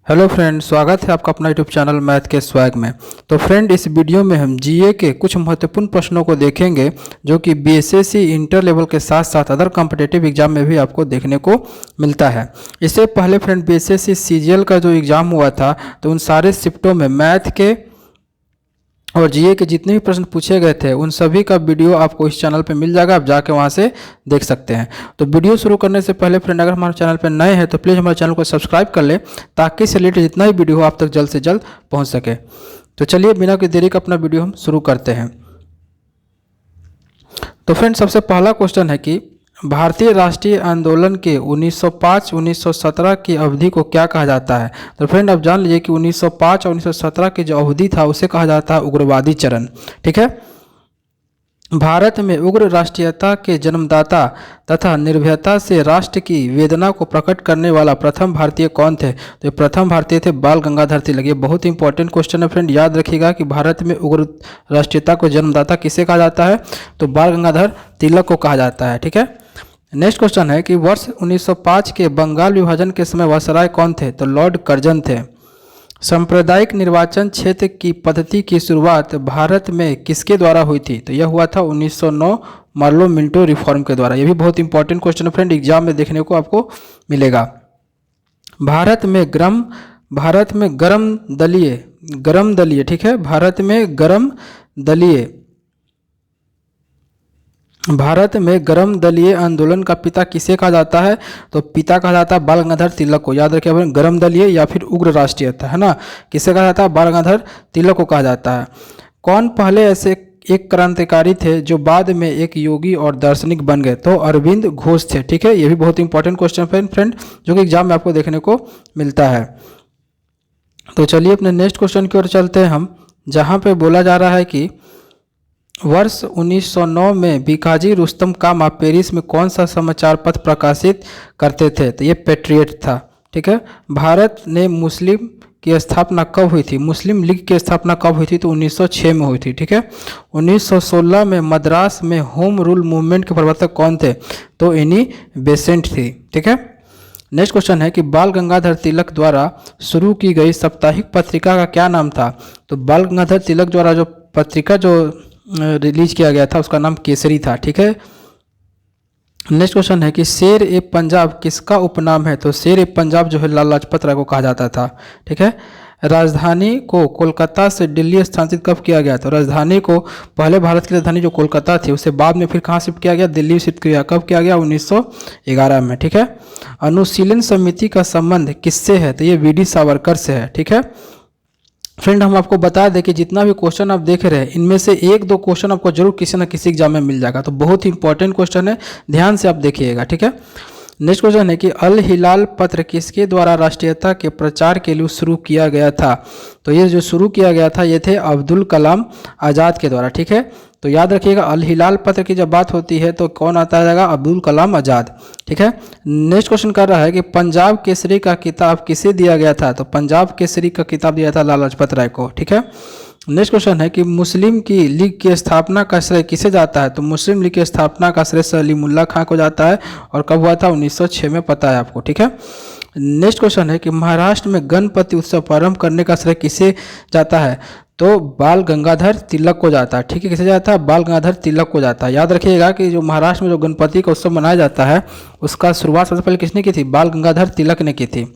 Hello friend, स्वागत है आपका अपना यूट्यूब चैनल मैथ के स्वैग में। तो फ्रेंड, इस वीडियो में हम जीए के कुछ महत्वपूर्ण प्रश्नों को देखेंगे जो कि बीएसएससी इंटर लेवल के साथ साथ अदर कॉम्पिटिटिव एग्जाम में भी आपको देखने को मिलता है। इससे पहले फ्रेंड, बीएसएससी सीजीएल का जो एग्ज़ाम हुआ था तो उन सारे शिफ्टों में मैथ के और जीए के जितने भी प्रश्न पूछे गए थे उन सभी का वीडियो आपको इस चैनल पे मिल जाएगा, आप जाके वहाँ से देख सकते हैं। तो वीडियो शुरू करने से पहले फ्रेंड, अगर हमारे चैनल पे नए हैं तो प्लीज़ हमारे चैनल को सब्सक्राइब कर ले ताकि इससे रिलेटेड जितना भी वीडियो हो आप तक जल्द से जल्द पहुँच सके। तो चलिए बिना कोई देरी का अपना वीडियो हम शुरू करते हैं। तो फ्रेंड, सबसे पहला क्वेश्चन है कि भारतीय राष्ट्रीय आंदोलन के 1905-1917 की अवधि को क्या कहा जाता है। तो फ्रेंड, आप जान लीजिए कि 1905 और 1917 की जो अवधि था उसे कहा जाता है उग्रवादी चरण। ठीक है। भारत में उग्र राष्ट्रीयता के जन्मदाता तथा निर्भयता से राष्ट्र की वेदना को प्रकट करने वाला प्रथम भारतीय कौन थे। तो प्रथम भारतीय थे बाल गंगाधर तिलक। ये बहुत इंपॉर्टेंट क्वेश्चन है फ्रेंड, याद रखिएगा कि भारत में उग्र राष्ट्रीयता को जन्मदाता किसे कहा जाता है, तो बाल गंगाधर तिलक को कहा जाता है। ठीक है। नेक्स्ट क्वेश्चन है कि वर्ष 1905 के बंगाल विभाजन के समय वायसराय कौन थे, तो लॉर्ड कर्जन थे। सांप्रदायिक निर्वाचन क्षेत्र की पद्धति की शुरुआत भारत में किसके द्वारा हुई थी, तो यह हुआ था 1909 मार्लो मिंटो रिफॉर्म के द्वारा। यह भी बहुत इंपॉर्टेंट क्वेश्चन है फ्रेंड, एग्जाम में देखने को आपको मिलेगा। भारत में गरम दलीय ठीक है, भारत में गरम दलीय आंदोलन का पिता किसे कहा जाता है, तो पिता कहा जाता है बाल गंगाधर तिलक को। याद रखिए गरम दलीय या फिर उग्र राष्ट्रीयता, है ना, किसे कहा जाता है, बाल गंगाधर तिलक को कहा जाता है। कौन पहले ऐसे एक क्रांतिकारी थे जो बाद में एक योगी और दार्शनिक बन गए, तो अरविंद घोष थे। ठीक है। ये भी बहुत इंपॉर्टेंट क्वेश्चन फ्रेंड जो कि एग्जाम में आपको देखने को मिलता है। तो चलिए अपने नेक्स्ट क्वेश्चन की ओर चलते हैं हम, जहाँ पे बोला जा रहा है कि वर्ष 1909 में भिकाजी रुस्तम कामा पेरिस में कौन सा समाचार पत्र प्रकाशित करते थे, तो ये पेट्रियट था। ठीक है। भारत ने मुस्लिम की स्थापना कब हुई थी, मुस्लिम लीग की स्थापना कब हुई थी, तो 1906 में हुई थी। ठीक है। 1916 में मद्रास में होम रूल मूवमेंट के प्रवर्तक कौन थे, तो एनी बेसेंट थी। ठीक है। नेक्स्ट क्वेश्चन है कि बाल गंगाधर तिलक द्वारा शुरू की गई साप्ताहिक पत्रिका का क्या नाम था, तो बाल गंगाधर तिलक द्वारा जो पत्रिका जो रिलीज किया गया था उसका नाम केसरी था। ठीक है। नेक्स्ट क्वेश्चन है कि शेर ए पंजाब किसका उपनाम है, तो शेर ए पंजाब जो है लाला लाजपत राय को कहा जाता था। ठीक है। राजधानी को कोलकाता से दिल्ली स्थानांतरित कब किया गया, तो राजधानी को पहले भारत की राजधानी जो कोलकाता थी उसे बाद में फिर कहाँ शिफ्ट किया गया, दिल्ली शिफ्ट किया। कब किया गया, 1911 में। ठीक है। अनुशीलन समिति का संबंध किससे है, तो ये वीडी सावरकर से है। ठीक है। फ्रेंड, हम आपको बता दें कि जितना भी क्वेश्चन आप देख रहे हैं इनमें से एक दो क्वेश्चन आपको जरूर किसी न किसी एग्जाम में मिल जाएगा, तो बहुत ही इंपॉर्टेंट क्वेश्चन है, ध्यान से आप देखिएगा। ठीक है। नेक्स्ट क्वेश्चन है कि अल हिलाल पत्र किसके द्वारा राष्ट्रीयता के प्रचार के लिए शुरू किया गया था, तो ये जो शुरू किया गया था ये थे अब्दुल कलाम आज़ाद के द्वारा। ठीक है। तो याद रखिएगा अल हिलाल पत्र की जब बात होती है तो कौन आता है, अब्दुल कलाम आज़ाद। ठीक है। नेक्स्ट क्वेश्चन कर रहा है कि पंजाब केसरी का किताब किसे दिया गया था, तो पंजाब केसरी का किताब दिया था लाला लाजपत राय को। ठीक है। नेक्स्ट क्वेश्चन है कि मुस्लिम की लीग की स्थापना का श्रेय किसे जाता है, तो मुस्लिम लीग की स्थापना का श्रेय सलीमुल्लाह खां को जाता है और कब हुआ था, 1906 में, पता है आपको। ठीक है। नेक्स्ट क्वेश्चन है कि महाराष्ट्र में गणपति उत्सव प्रारंभ करने का श्रेय किसे जाता है, तो बाल गंगाधर तिलक को जाता है। ठीक है। किसे जाता है, बाल गंगाधर तिलक को जाता है। याद रखिएगा कि जो महाराष्ट्र में जो गणपति का उत्सव मनाया जाता है उसका शुरुआत सबसे पहले किसने की थी, बाल गंगाधर तिलक ने की थी।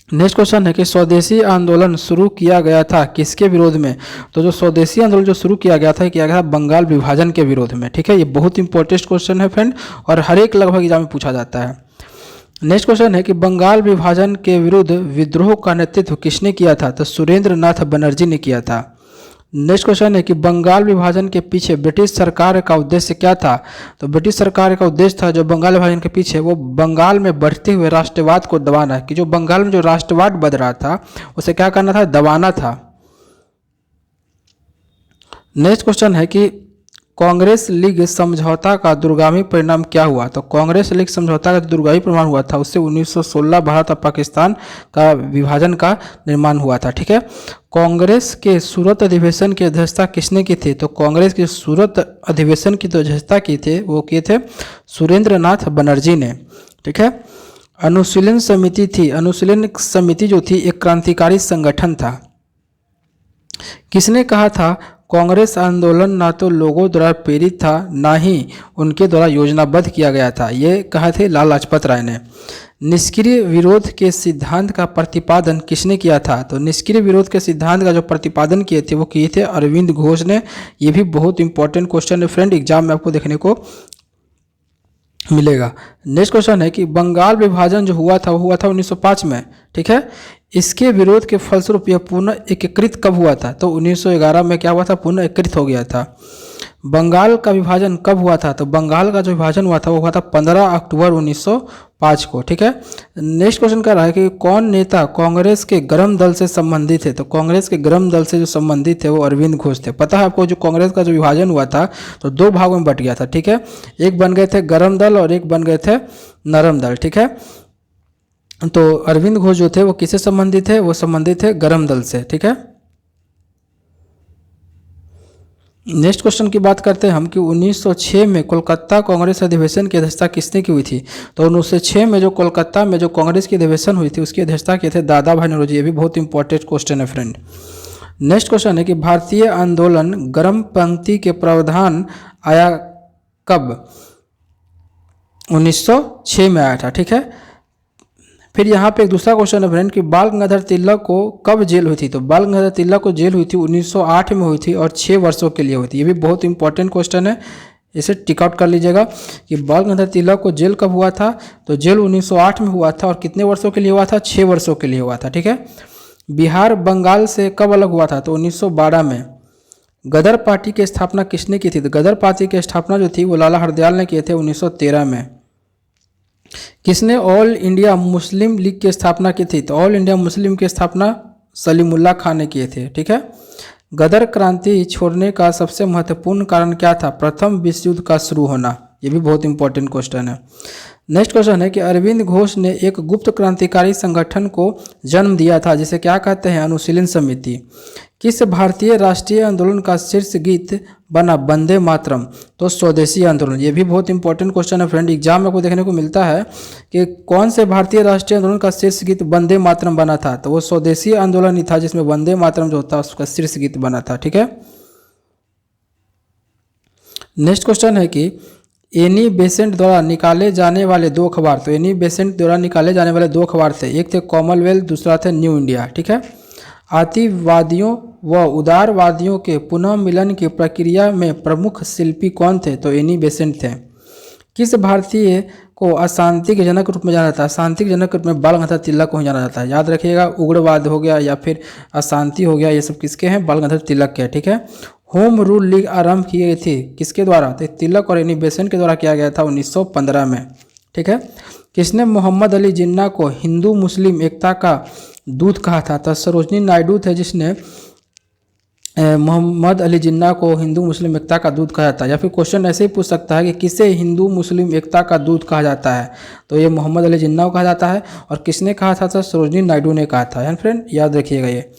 नेक्स्ट क्वेश्चन है कि स्वदेशी आंदोलन शुरू किया गया था किसके विरोध में, तो जो स्वदेशी आंदोलन जो शुरू किया गया था बंगाल विभाजन के विरोध में। ठीक है। ये बहुत इंपॉर्टेंट क्वेश्चन है फ्रेंड और हर एक लगभग एग्जाम में पूछा जाता है। नेक्स्ट क्वेश्चन है कि बंगाल विभाजन के विरुद्ध विद्रोह का नेतृत्व किसने किया था, तो सुरेंद्र नाथ बनर्जी ने किया था। नेक्स्ट क्वेश्चन है कि बंगाल विभाजन के पीछे ब्रिटिश सरकार का उद्देश्य क्या था, तो ब्रिटिश सरकार का उद्देश्य था जो बंगाल विभाजन के पीछे वो बंगाल में बढ़ते हुए राष्ट्रवाद को दबाना है, कि जो बंगाल में जो राष्ट्रवाद बढ़ रहा था उसे क्या करना था, दबाना था। नेक्स्ट क्वेश्चन है कि कांग्रेस लीग समझौता का दूरगामी परिणाम क्या हुआ, तो कांग्रेस लीग समझौता का दूरगामी परिणाम हुआ था उससे 1916 भारत और पाकिस्तान का विभाजन का निर्माण हुआ था। ठीक है। कांग्रेस के सूरत अधिवेशन की अध्यक्षता किसने की थी, तो कांग्रेस के सूरत अधिवेशन की जो अध्यक्षता की थे वो किए थे सुरेंद्र नाथ बनर्जी ने। ठीक है। अनुशीलन समिति थी, अनुशीलन समिति जो थी एक क्रांतिकारी संगठन था। किसने कहा था कांग्रेस आंदोलन ना तो लोगों द्वारा प्रेरित था ना ही उनके द्वारा योजनाबद्ध किया गया था, ये कहा थे लाला लाजपत राय ने। निष्क्रिय विरोध के सिद्धांत का प्रतिपादन किसने किया था? तो निष्क्रिय विरोध के सिद्धांत का जो प्रतिपादन किए थे वो किए थे अरविंद घोष ने। ये भी बहुत इंपॉर्टेंट क्वेश्चन है फ्रेंड, एग्जाम में आपको देखने को मिलेगा। नेक्स्ट क्वेश्चन है कि बंगाल विभाजन जो हुआ था वो हुआ था 1905 में, ठीक है। इसके विरोध के फलस्वरूप यह पुनः एकीकृत कब हुआ था? तो 1911 में क्या हुआ था? पुनः एकीकृत हो गया था। बंगाल का विभाजन कब हुआ था? तो बंगाल का जो विभाजन हुआ था वो हुआ था 15 अक्टूबर 1905 को, ठीक है। नेक्स्ट क्वेश्चन कह रहा है कि कौन नेता कांग्रेस के गरम दल से संबंधित है? तो कांग्रेस के गरम दल से जो संबंधित थे वो अरविंद घोष थे। पता है आपको, जो कांग्रेस का जो विभाजन हुआ था तो दो भागों में बट गया था, ठीक है। एक बन गए थे गरम दल और एक बन गए थे नरम दल, ठीक है। तो अरविंद घोष जो थे वो किससे संबंधित है? वो संबंधित है गरम दल से, ठीक है। नेक्स्ट क्वेश्चन की बात करते हैं हम कि 1906 में कोलकाता कांग्रेस अधिवेशन की अध्यक्षता किसने की हुई थी? तो 1906 में जो कोलकाता में जो कांग्रेस की अधिवेशन हुई थी उसकी अध्यक्षता किए थे दादा भाई नौरोजी। ये भी बहुत इंपॉर्टेंट क्वेश्चन है फ्रेंड। नेक्स्ट क्वेश्चन है कि भारतीय आंदोलन गर्म पंक्ति के प्रावधान आया कब? 1906 में आया था, ठीक है। फिर यहाँ पे एक दूसरा क्वेश्चन है फ्रेंड कि बाल गंगाधर तिलक को कब जेल हुई थी? तो बाल गंगाधर तिलक को जेल हुई थी 1908 में हुई थी और 6 वर्षों के लिए हुई थी। ये भी बहुत इंपॉर्टेंट क्वेश्चन है, इसे टिक आउट कर लीजिएगा कि बाल गंगाधर तिलक को जेल कब हुआ था? तो जेल 1908 में हुआ था और कितने वर्षों के लिए हुआ था? 6 वर्षों के लिए हुआ था, ठीक है। बिहार बंगाल से कब अलग हुआ था? तो 1912 में। गदर पार्टी की स्थापना किसने की थी? तो गदर पार्टी की स्थापना जो थी वो लाला हरदयाल ने किए थे 1913 में। किसने ऑल इंडिया मुस्लिम लीग की स्थापना की थी? तो ऑल इंडिया मुस्लिम की स्थापना सलीमुल्लाह खान ने किए थे, ठीक है। गदर क्रांति छोड़ने का सबसे महत्वपूर्ण कारण क्या था? प्रथम विश्व युद्ध का शुरू होना। ये भी बहुत इंपॉर्टेंट क्वेश्चन है। नेक्स्ट क्वेश्चन है कि अरविंद घोष ने एक गुप्त क्रांतिकारी संगठन को जन्म दिया था जिसे क्या कहते हैं? अनुशीलन समिति। किस भारतीय राष्ट्रीय आंदोलन का शीर्ष गीत बना वंदे मातरम? तो स्वदेशी आंदोलन। ये भी बहुत इंपॉर्टेंट क्वेश्चन है फ्रेंड, एग्जाम में आपको देखने को मिलता है कि कौन से भारतीय राष्ट्रीय आंदोलन का शीर्ष गीत वंदे मातरम बना था? तो वो स्वदेशी आंदोलन ही था जिसमें वंदे मातरम जो होता है उसका शीर्ष गीत बना था, ठीक है। नेक्स्ट क्वेश्चन है कि एनी बेसेंट द्वारा निकाले जाने वाले दो अखबार। तो एनी बेसेंट द्वारा निकाले जाने वाले दो अखबार थे, एक थे कॉमनवेल्थ, दूसरा थे न्यू इंडिया, ठीक है। अतिवादियों व उदारवादियों के पुनः मिलन की प्रक्रिया में प्रमुख शिल्पी कौन थे? तो एनी बेसेंट थे। किस भारतीय को अशांति के जनक रूप में जाना जाता है? अशांति के जनक रूप में बाल गंगाधर तिलक को ही जाना जाता है। याद रखिएगा, उग्रवाद हो गया या फिर अशांति हो गया, ये सब किसके हैं? बाल गंगाधर तिलक के, ठीक है। होम रूल लीग आरंभ की गई थी किसके द्वारा? तो तिलक और एनी बेसेंट के द्वारा किया गया था 1915 में, ठीक है। किसने मोहम्मद अली जिन्ना को हिंदू मुस्लिम एकता का दूत कहा था? तो सरोजनी नायडू थे जिसने मोहम्मद अली जिन्ना को हिंदू मुस्लिम एकता का दूत कहा जाता है। या फिर क्वेश्चन ऐसे ही पूछ सकता है कि किसे हिंदू मुस्लिम एकता का दूत कहा जाता है? तो ये मोहम्मद अली जिन्ना को कहा जाता है। और किसने कहा था? तो सरोजनी नायडू ने कहा था, फ्रेंड याद रखिएगा ये।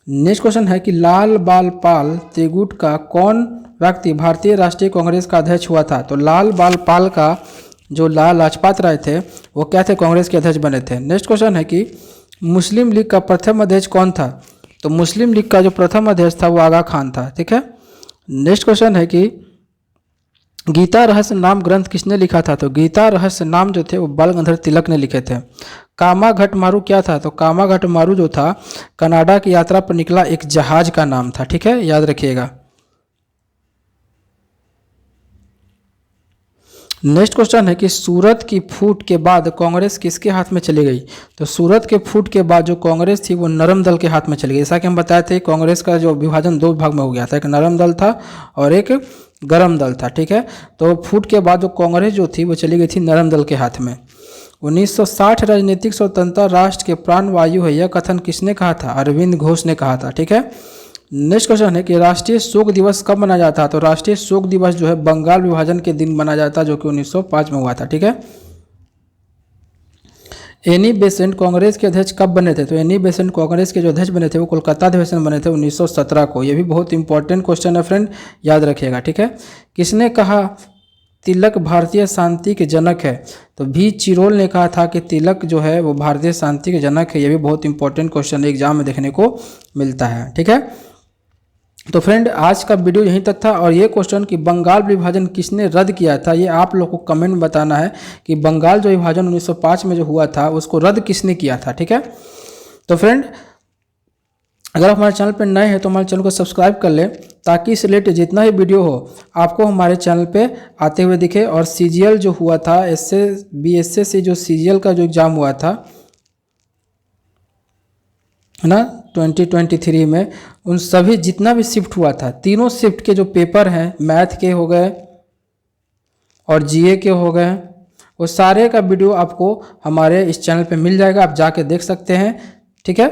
नेक्स्ट क्वेश्चन है कि लाल बाल पाल त्रिगुट का कौन व्यक्ति भारतीय राष्ट्रीय कांग्रेस का अध्यक्ष हुआ था? तो लाल बाल पाल का जो लाला लाजपत राय थे वो क्या थे? कांग्रेस के अध्यक्ष बने थे। नेक्स्ट क्वेश्चन है कि मुस्लिम लीग का प्रथम अध्यक्ष कौन था? तो मुस्लिम लीग का जो प्रथम अध्यक्ष था वो आगा खान था, ठीक है। नेक्स्ट क्वेश्चन है कि गीता रहस्य नाम ग्रंथ किसने लिखा था? तो गीता रहस्य नाम जो थे वो बाल गंगाधर तिलक ने लिखे थे। कामा घट मारू क्या था? तो कामा घट मारू जो था कनाडा की यात्रा पर निकला एक जहाज का नाम था, ठीक है, याद रखिएगा। नेक्स्ट क्वेश्चन है कि सूरत की फूट के बाद कांग्रेस किसके हाथ में चली गई? तो सूरत के फूट के बाद जो कांग्रेस थी वो नरम दल के हाथ में चली गई। जैसा कि हम बताए थे कांग्रेस का जो विभाजन दो भाग में हो गया था, एक नरम दल था और एक गरम दल था, ठीक है। तो फूट के बाद जो कांग्रेस जो थी वो चली गई थी नरम दल के हाथ में। 1960 राजनीतिक स्वतंत्रता राष्ट्र के प्राणवायु है, यह कथन किसने कहा था? अरविंद घोष ने कहा था, ठीक है। नेक्स्ट क्वेश्चन है कि राष्ट्रीय शोक दिवस कब मनाया जाता है? तो राष्ट्रीय शोक दिवस जो है बंगाल विभाजन के दिन मनाया जाता है जो कि 1905 में हुआ था, ठीक है। एनी बेसेंट कांग्रेस के अध्यक्ष कब बने थे? तो एनी बेसेंट कांग्रेस के जो अध्यक्ष बने थे वो कोलकाता अधिवेशन बने थे 1917 को। ये भी बहुत इंपॉर्टेंट क्वेश्चन है फ्रेंड, याद रखिएगा, ठीक है। किसने कहा तिलक भारतीय शांति के जनक है? तो भी चिरोल ने कहा था कि तिलक जो है वो भारतीय शांति के जनक है। ये भी बहुत इंपॉर्टेंट क्वेश्चन एग्जाम में देखने को मिलता है। ठीक है, तो फ्रेंड आज का वीडियो यहीं तक था। और ये क्वेश्चन कि बंगाल विभाजन किसने रद्द किया था, ये आप लोग को कमेंट में बताना है कि बंगाल जो विभाजन 1905 में जो हुआ था उसको रद्द किसने किया था। ठीक है, तो फ्रेंड अगर आप हमारे चैनल पर नए हैं तो हमारे चैनल को सब्सक्राइब कर लें ताकि इस रिलेटेड जितना ही वीडियो हो आपको हमारे चैनल पे आते हुए दिखे। और सीजीएल जो हुआ था, BSS से जो सीजीएल का जो एग्ज़ाम हुआ था है ना 2023 में, उन सभी जितना भी शिफ्ट हुआ था, तीनों शिफ्ट के जो पेपर हैं, मैथ के हो गए और जीए के हो गए, वो सारे का वीडियो आपको हमारे इस चैनल पे मिल जाएगा, आप जाके देख सकते हैं। ठीक है।